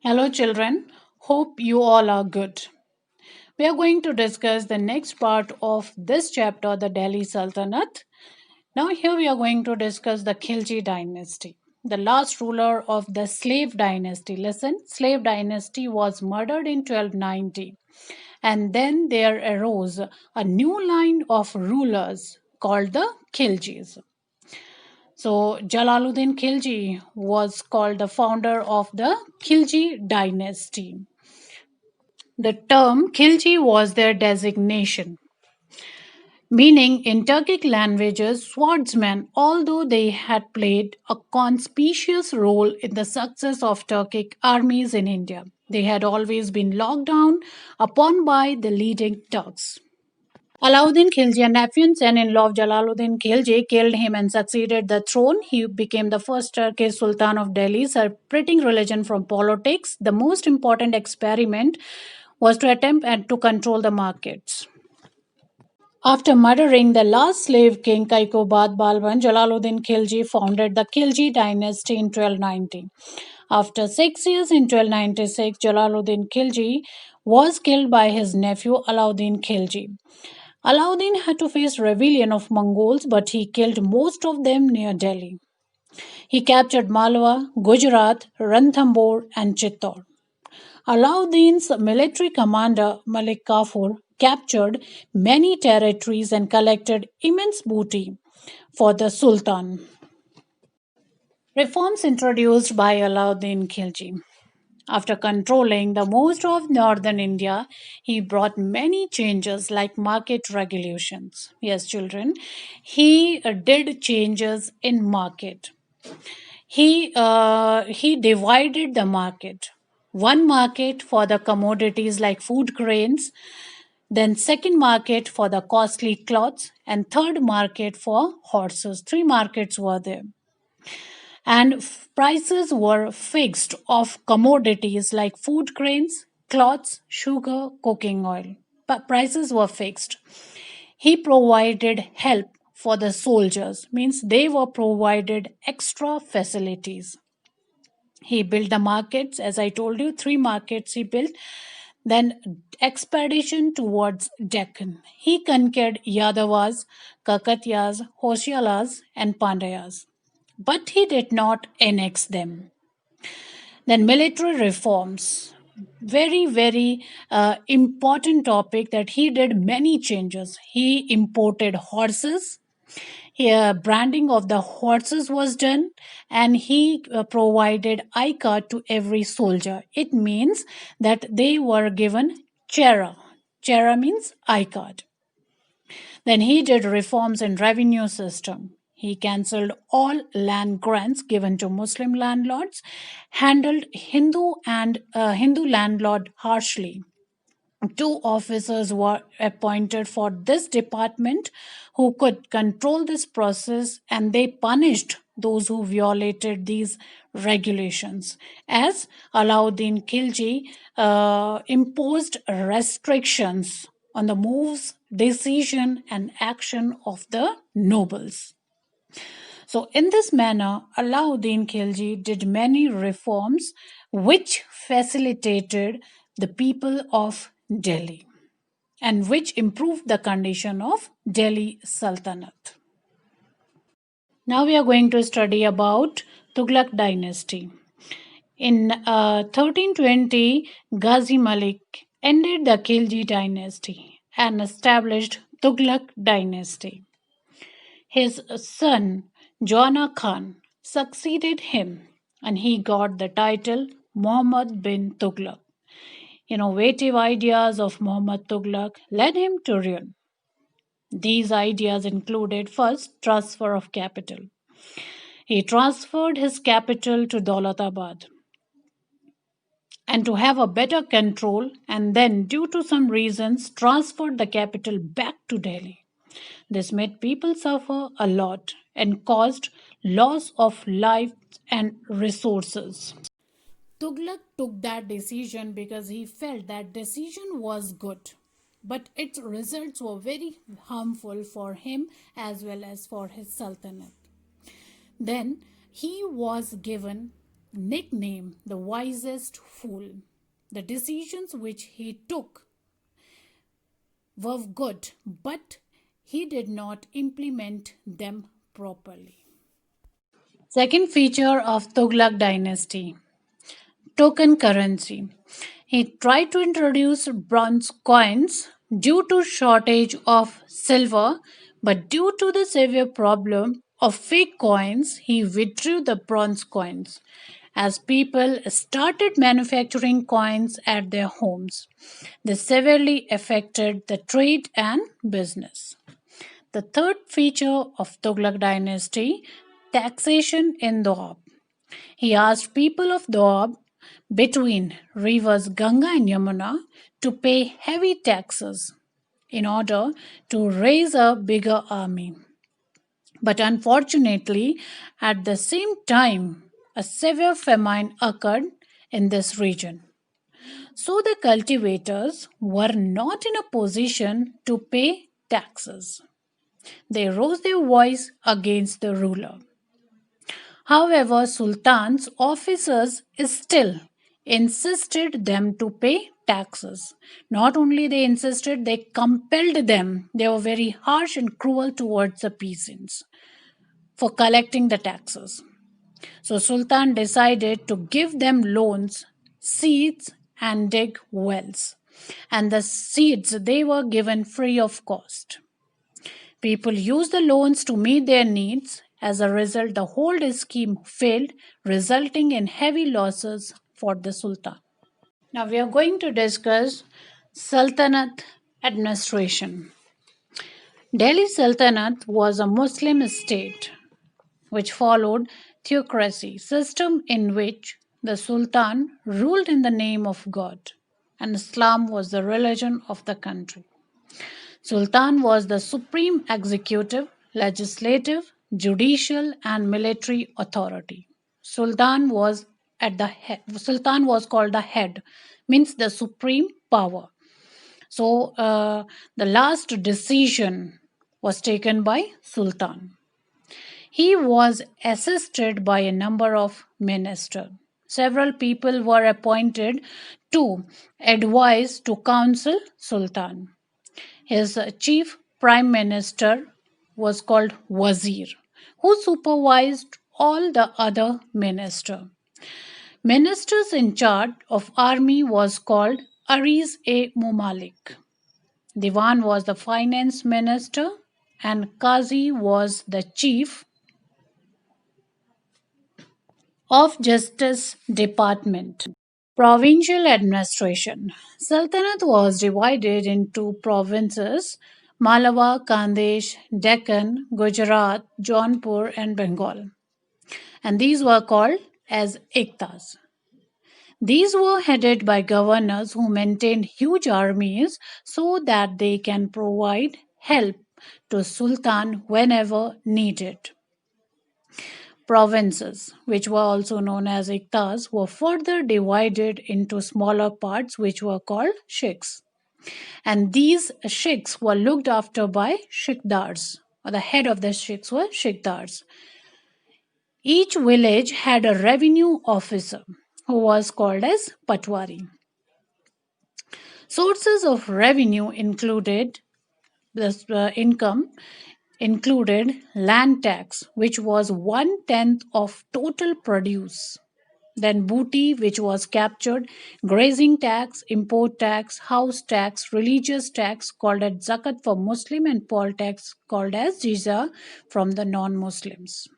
Hello, children. Hope you all are good. We are going to discuss the next part of this chapter, the Delhi Sultanate. Now, here we are going to discuss the Khilji dynasty, the last ruler of the slave dynasty. Listen, slave dynasty was murdered in 1290, and then there arose a new line of rulers called the Khiljis. So, Jalaluddin Khilji was called the founder of the Khilji dynasty. The term Khilji was their designation, meaning in Turkic languages, swordsmen, although they had played a conspicuous role in the success of Turkic armies in India. They had always been locked down upon by the leading Turks. Alauddin Khilji, a nephew and son-in-law of Jalaluddin Khilji, killed him and succeeded the throne. He became the first Turkish Sultan of Delhi, separating religion from politics. The most important experiment was to attempt and to control the markets. After murdering the last slave king Kaikobad Balban, Jalaluddin Khilji founded the Khilji dynasty in 1290. After 6 years in 1296, Jalaluddin Khilji was killed by his nephew Alauddin Khilji. Alauddin had to face rebellion of Mongols, but he killed most of them near Delhi. He captured Malwa, Gujarat, Ranthambore, and Chittor. Alauddin's military commander Malik Kafur captured many territories and collected immense booty for the Sultan. Reforms introduced by Alauddin Khilji. After controlling the most of northern India, he brought many changes like market regulations. Yes, children, he did changes in market. He divided the market. One market for the commodities like food grains, then second market for the costly cloths, and third market for horses. Three markets were there, and prices were fixed of commodities like food grains, cloths, sugar, cooking oil. But prices were fixed. He provided help for the soldiers, means they were provided extra facilities. He built the markets, as I told you, three markets he built. Then expedition towards Deccan. He conquered Yadavas, Kakatiyas, Hosyalas, and Pandyas, but he did not annex them. Then military reforms. Very important topic that he did many changes. He imported horses. Here, branding of the horses was done, and he provided I card to every soldier. It means that they were given chera. Chera means I card. Then he did reforms in revenue system. He cancelled all land grants given to Muslim landlords, handled Hindu landlord harshly. Two officers were appointed for this department who could control this process, and they punished those who violated these regulations. As Alauddin Khilji imposed restrictions on the moves, decision, and action of the nobles. So, in this manner, Alauddin Khilji did many reforms which facilitated the people of Delhi and which improved the condition of Delhi Sultanate. Now we are going to study about Tughlaq dynasty. In 1320, Ghazi Malik ended the Khilji dynasty and established Tughlaq dynasty. His son, Jana Khan, succeeded him, and he got the title Muhammad bin Tughlaq. Innovative ideas of Muhammad Tughlaq led him to ruin. These ideas included first, transfer of capital. He transferred his capital to Daulatabad and to have a better control, and then, due to some reasons, transferred the capital back to Delhi. This made people suffer a lot and caused loss of life and resources. Tughlaq took that decision because he felt that decision was good, but its results were very harmful for him as well as for his sultanate. Then he was given nicknamed the wisest fool. The decisions which he took were good, but he did not implement them properly. Second feature of Tughlaq dynasty, token currency. He tried to introduce bronze coins due to shortage of silver, but due to the severe problem of fake coins, he withdrew the bronze coins as people started manufacturing coins at their homes. This severely affected the trade and business. The third feature of Tughlaq dynasty, taxation in Doab. He asked people of Doab between rivers Ganga and Yamuna to pay heavy taxes in order to raise a bigger army. But unfortunately, at the same time, a severe famine occurred in this region. So the cultivators were not in a position to pay taxes. They rose their voice against the ruler. However, Sultan's officers still insisted them to pay taxes. Not only they insisted, they compelled them. They were very harsh and cruel towards the peasants for collecting the taxes. So Sultan decided to give them loans, seeds and dig wells. And the seeds they were given free of cost. People used the loans to meet their needs. As a result, the whole scheme failed, resulting in heavy losses for the Sultan. Now we are going to discuss Sultanate Administration. Delhi Sultanate was a Muslim state which followed theocracy system in which the Sultan ruled in the name of God and Islam was the religion of the country. Sultan was the supreme executive, legislative, judicial, and military authority. Sultan was called the head, means the supreme power. So the last decision was taken by Sultan. He was assisted by a number of ministers. Several people were appointed to advise to counsel Sultan. His chief prime minister was called Wazir, who supervised all the other ministers. Ministers in charge of army was called Aris A Mumalik. Diwan was the finance minister and Qazi was the chief of justice department. Provincial administration. Sultanate was divided into provinces Malwa, Kandesh, Deccan, Gujarat, Jaunpur, and Bengal. And these were called as iktas. These were headed by governors who maintained huge armies so that they can provide help to Sultan whenever needed. Provinces, which were also known as iktas, were further divided into smaller parts, which were called sheikhs. And these sheikhs were looked after by sheikhdars, or the head of the sheikhs were sheikhdars. Each village had a revenue officer who was called as patwari. Sources of revenue included this income included land tax, which was 1/10 of total produce. Then booty, which was captured, grazing tax, import tax, house tax, religious tax called as zakat for Muslim, and poll tax called as jizya from the non-Muslims.